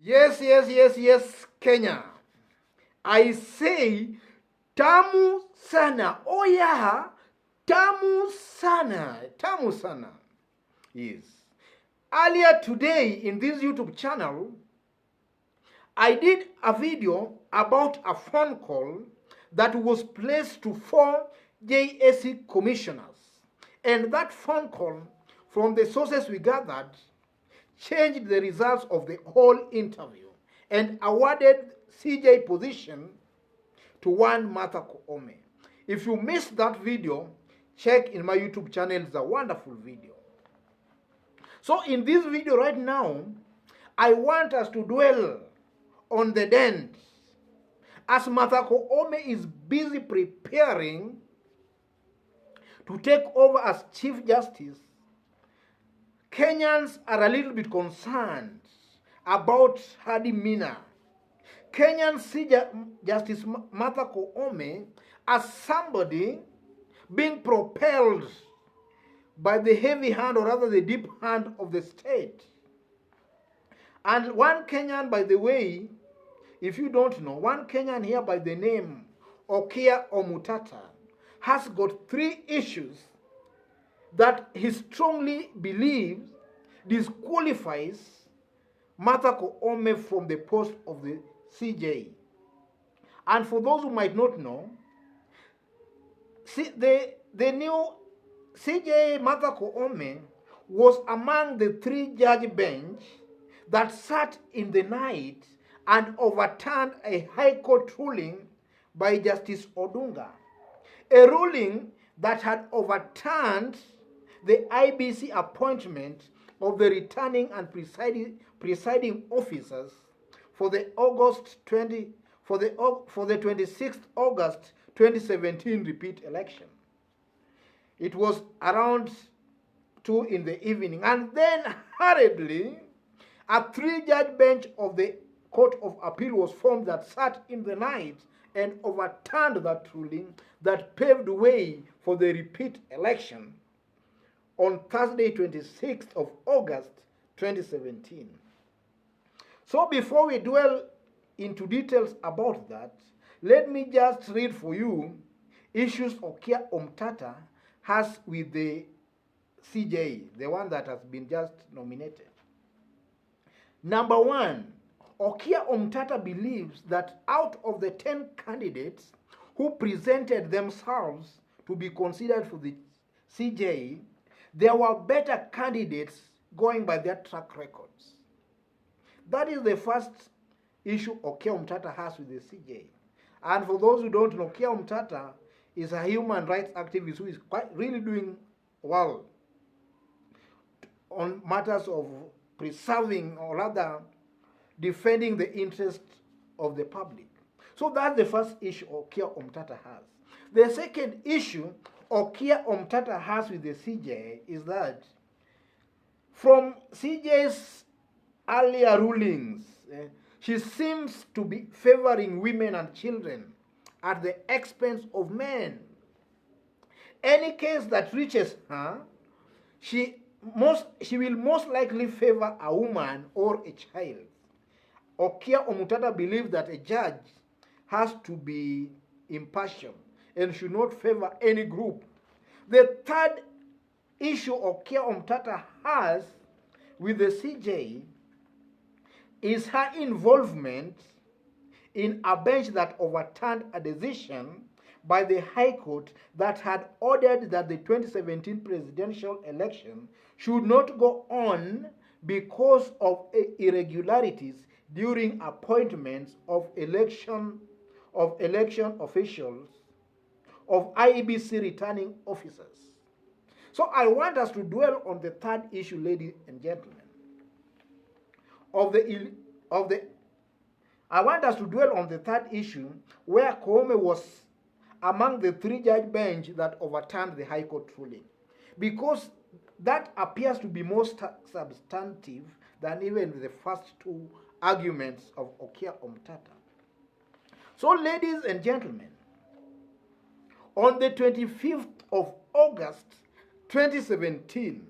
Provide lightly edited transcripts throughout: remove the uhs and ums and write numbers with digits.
Yes, Kenya. I say, tamu sana. Oh yeah, tamu sana. Tamu sana. Yes. Earlier today in this YouTube channel, I did a video about a phone call that was placed to 4 JSC commissioners. And that phone call, from the sources we gathered, changed the results of the whole interview and awarded CJ position to one Martha Koome. If you missed that video, check in my YouTube channel. It's a wonderful video. So in this video right now, I want us to dwell on the dent. As Martha Koome is busy preparing to take over as Chief Justice, Kenyans are a little bit concerned about her demeanor. Kenyans see Justice Martha Koome as somebody being propelled by the heavy hand, or rather the deep hand of the state. And one Kenyan, by the way, if you don't know, one Kenyan here by the name Omtata has got 3 issues that he strongly believes disqualifies Martha Koome from the post of the CJ. And for those who might not know, the new CJ Martha Koome was among the 3-judge bench that sat in the night and overturned a High Court ruling by Justice Odunga, a ruling that had overturned the IBC appointment of the returning and presiding officers for the 26th August 2017 repeat election. It was around 2 in the evening, and then hurriedly a 3-judge bench of the Court of Appeal was formed that sat in the night and overturned that ruling that paved way for the repeat election on Thursday, 26th of August 2017. So before we dwell into details about that, let me just read for you issues Omtata has with the CJ, the one that has been just nominated. Number 1, Omtata believes that out of the 10 candidates who presented themselves to be considered for the CJ, there were better candidates going by their track records. That is the first issue Omtata has with the CJ. And for those who don't know, Omtata is a human rights activist who is really doing well on matters of preserving, or rather defending, the interests of the public. So that's the first issue Omtata has. The second issue Omtata has with the CJ is that from CJ's earlier rulings, she seems to be favoring women and children at the expense of men. Any case that reaches her, she will most likely favor a woman or a child. Omtata believes that a judge has to be impartial and should not favor any group. The third issue Omtata has with the CJ is her involvement in a bench that overturned a decision by the High Court that had ordered that the 2017 presidential election should not go on because of irregularities during appointments of election officials, of IEBC returning officers. So I want us to dwell on the third issue, ladies and gentlemen. I want us to dwell on the third issue, where Koome was among the 3-judge bench that overturned the High Court ruling, because that appears to be more substantive than even the first 2 arguments of Omtata. So, ladies and gentlemen, on the 25th of August 2017,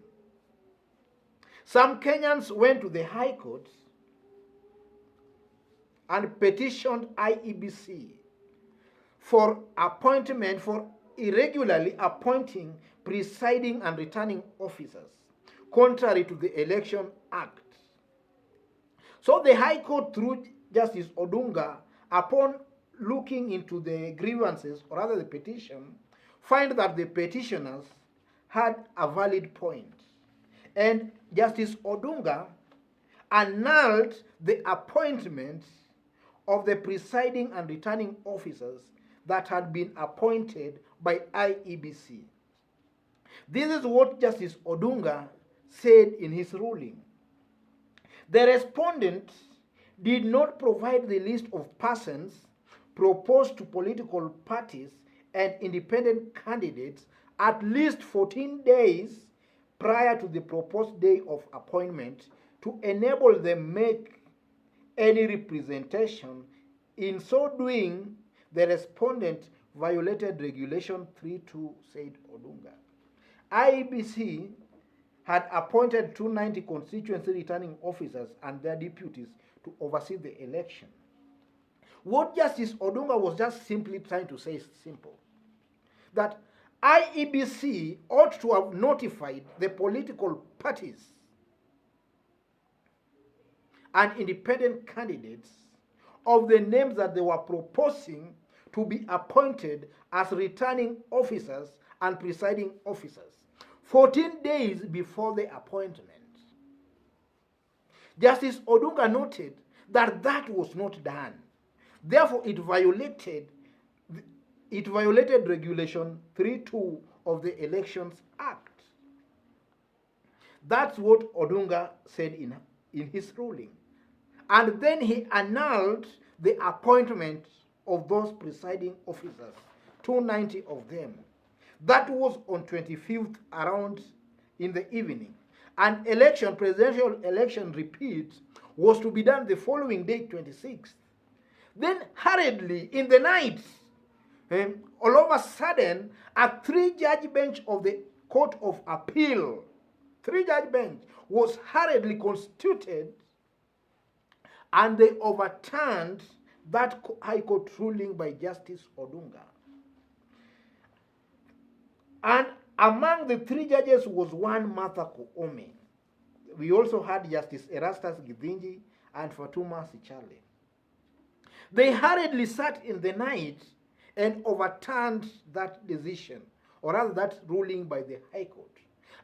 some Kenyans went to the High Court and petitioned IEBC for irregularly appointing presiding and returning officers, contrary to the Election Act. So the High Court, through Justice Odunga, upon looking into the grievances, or rather the petition, find that the petitioners had a valid point. And Justice Odunga annulled the appointment of the presiding and returning officers that had been appointed by IEBC. This is what Justice Odunga said in his ruling. The respondent did not provide the list of persons proposed to political parties and independent candidates at least 14 days prior to the proposed day of appointment to enable them make any representation. In so doing, the respondent violated Regulation 3.2, said Odunga. IEBC had appointed 290 constituency returning officers and their deputies to oversee the election. What Justice Odunga was just simply trying to say is simple, that IEBC ought to have notified the political parties and independent candidates of the names that they were proposing to be appointed as returning officers and presiding officers 14 days before the appointment. Justice Odunga noted that that was not done. Therefore, it violated Regulation 3.2 of the Elections Act. That's what Odunga said in his ruling. And then he annulled the appointment of those presiding officers, 290 of them. That was on 25th around in the evening. An presidential election repeat, was to be done the following day, 26th. Then hurriedly in the night, all of a sudden, a 3-judge bench of the Court of Appeal, 3-judge bench, was hurriedly constituted, and they overturned that High Court ruling by Justice Odunga. And among the 3 judges was one Martha Koome. We also had Justice Erastus Githinji and Fatuma Sichale. They hurriedly sat in the night and overturned that decision, or rather that ruling by the High Court.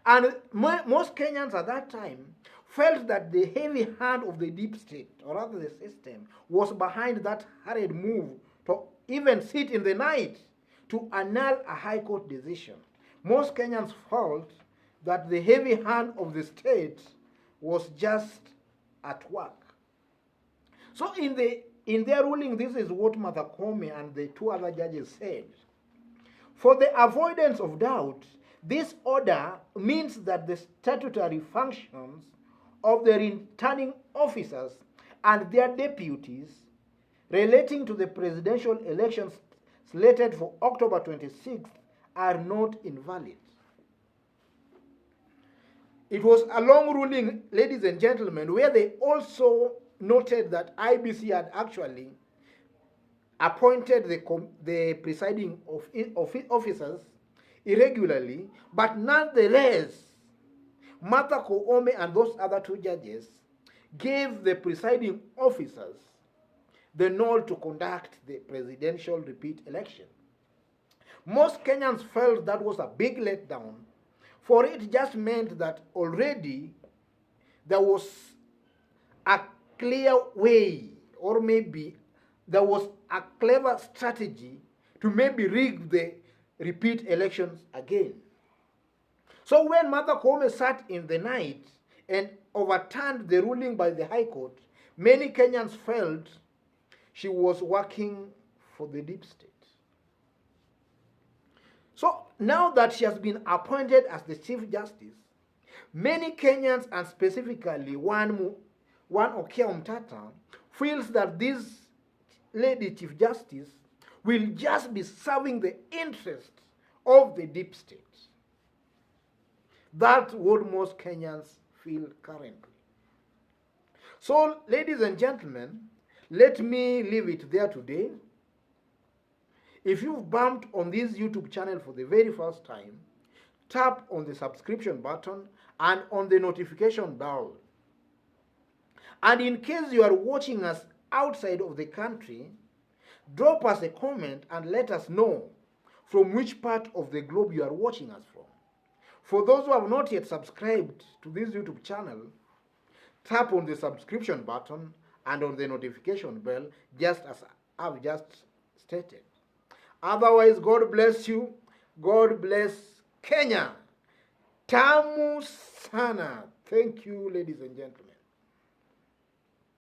And most Kenyans at that time felt that the heavy hand of the deep state, or rather the system, was behind that hurried move to even sit in the night to annul a High Court decision. Most Kenyans felt that the heavy hand of the state was just at work. So in their ruling, this is what Martha Koome and the 2 other judges said. For the avoidance of doubt, this order means that the statutory functions of the returning officers and their deputies relating to the presidential elections slated for October 26th are not invalid. It was a long ruling, ladies and gentlemen, where they also noted that IBC had actually appointed the presiding officers irregularly, but nonetheless, Martha Koome and those other 2 judges gave the presiding officers the nod to conduct the presidential repeat election. Most Kenyans felt that was a big letdown, for it just meant that already there was a clear way, or maybe there was a clever strategy to maybe rig the repeat elections again. So when Martha Koome sat in the night and overturned the ruling by the High Court, many Kenyans felt she was working for the deep state. So now that she has been appointed as the Chief Justice, many Kenyans, and specifically one Ngatia Omtata, feels that this lady Chief Justice will just be serving the interests of the deep state. That's what most Kenyans feel currently. So, ladies and gentlemen, let me leave it there today. If you've bumped on this YouTube channel for the very first time, tap on the subscription button and on the notification bell. And in case you are watching us outside of the country, drop us a comment and let us know from which part of the globe you are watching us from. For those who have not yet subscribed to this YouTube channel, tap on the subscription button and on the notification bell, just as I've just stated. Otherwise, God bless you. God bless Kenya. Tamu sana. Thank you, ladies and gentlemen.